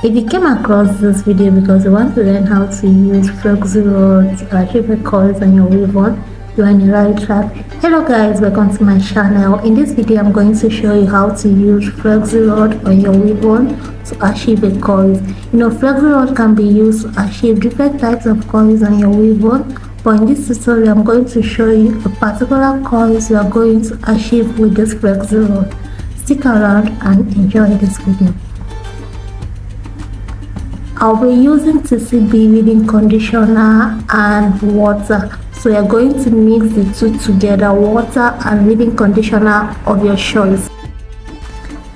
If you came across this video because you want to learn how to use flexirod to achieve coils on your Weavon, you are in the right track. Hello guys, welcome to my channel. In this video I'm going to show you how to use flexirod on your Weavon to achieve a coil. Flexirod can be used to achieve different types of coils on your Weavon, but in this tutorial I'm going to show you a particular coils you are going to achieve with this flexirod. Stick around and enjoy this video. I'll be using TCB weaving conditioner and water. So you're going to mix the two together, water and weaving conditioner of your choice.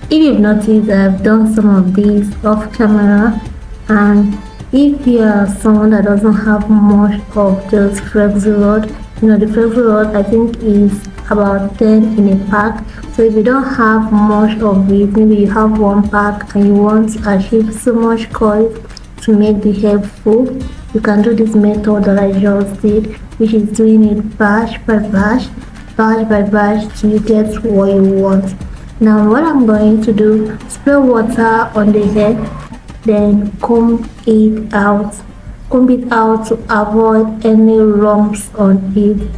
If you've noticed, I've done some of these off camera, and if you are someone that doesn't have much of this flexirod, the flexirod I think is about 10 in a pack. So if you don't have much of it, maybe you have one pack and you want to achieve so much coil to make the hair full, you can do this method that I just did, which is doing it batch by batch till you get what you want. Now what I'm going to do, spray water on the hair, then comb it out to avoid any lumps on it.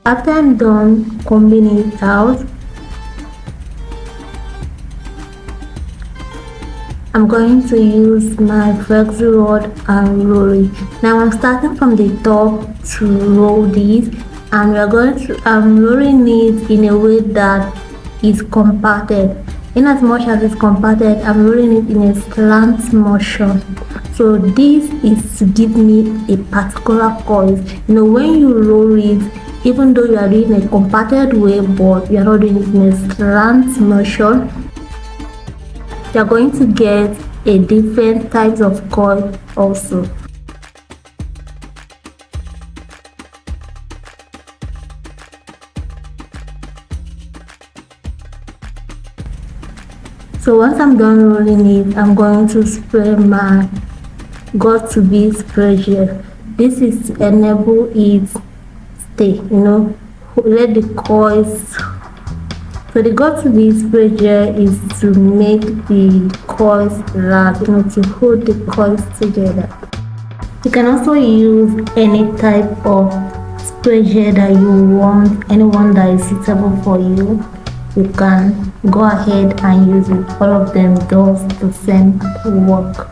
After I'm done combing it out, I'm going to use my flexirod and roll it. Now I'm starting from the top to roll these, and I'm rolling it in a way that is compacted. In as much as it's compacted, I'm rolling it in a slant motion. So this is to give me a particular coil. When you roll it, even though you are doing a compacted way, but you are not doing it in a slant motion, you are going to get a different types of coil also. So once I'm done rolling it, I'm going to spray my got-to-be spray gel. This is to enable it stay, let the coils. So the got-to-be spray gel is to make the coils last, to hold the coils together. You can also use any type of spray gel that you want, anyone that is suitable for you. You can go ahead and use it. All of them does the same work.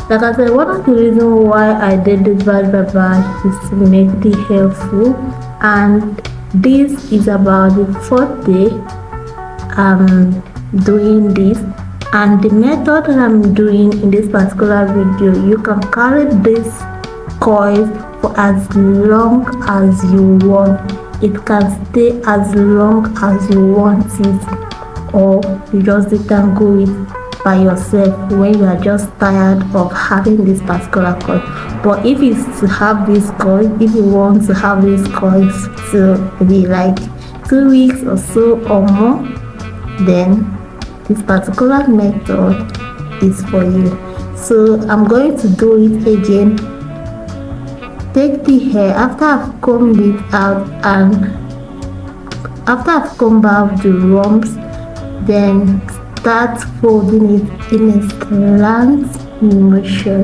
Like I said, one of the reasons why I did this batch by batch is to make the hair full, and this is about the 4th day I'm doing this. And the method that I'm doing in this particular video, you can carry this coil for as long as you want. It can stay as long as you want it, or you just detangle it by yourself when you are just tired of having this particular coil. But if it's to have this coil, if you want to have this coil to be like 2 weeks or so or more, then this particular method is for you. So I'm going to do it again. Take the hair after I've combed it out, and after I've combed out the lumps, then start folding it in a slant motion.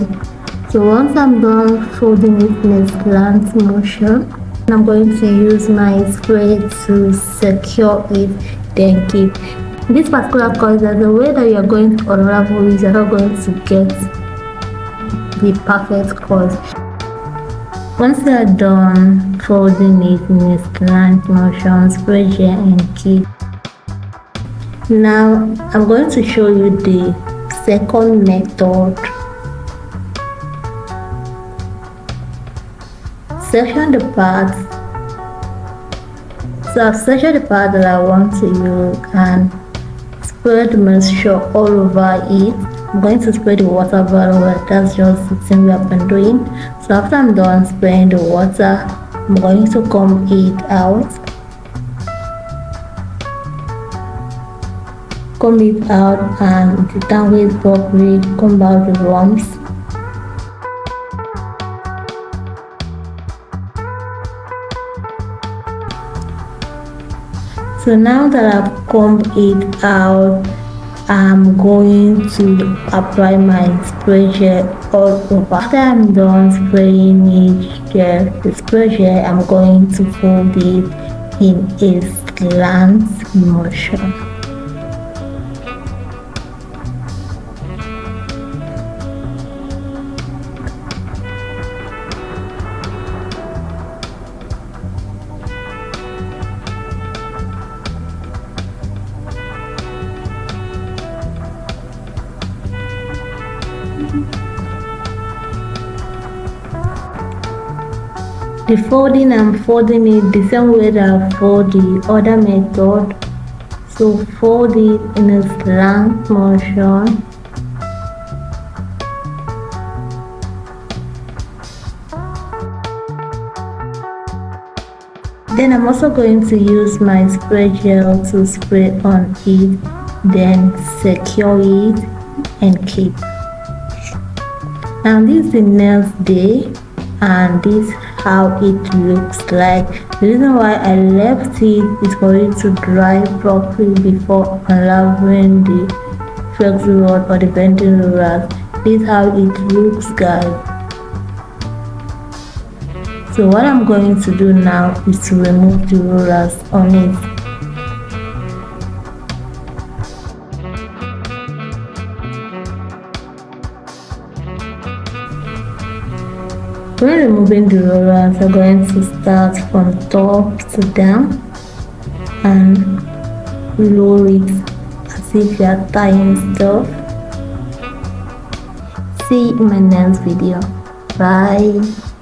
So once I'm done folding it in a slant motion, I'm going to use my spray to secure it, then keep. This particular coil, there's a way that you're going to unravel it, you're not going to get the perfect coil. Once you're done folding it in a slant motion, spray gel and keep. Now I'm going to show you the second method. Section the part. So I've sectioned the part that I want to use and spread moisture all over it. I'm going to spray the water all over. That's just the thing we have been doing. So after I'm done spraying the water, I'm going to comb it out. comb it out and detangle it properly, comb out the worms. So now that I've combed it out, I'm going to apply my spray gel all over. After I'm done spraying the spray gel, I'm going to fold it in a slant motion. The folding, I'm folding it the same way that I fold the other method. So fold it in a slant motion. Then I'm also going to use my spray gel to spray on it, then secure it and keep. Now this is the next day and this is how it looks like. The reason why I left it is for it to dry properly before unraveling the flexirod or the bending rollers. This is how it looks, guys. So what I'm going to do now is to remove the rollers on it. When removing the rollers, I'm going to start from top to down and roll it as if you are tying stuff. See you in my next video. Bye.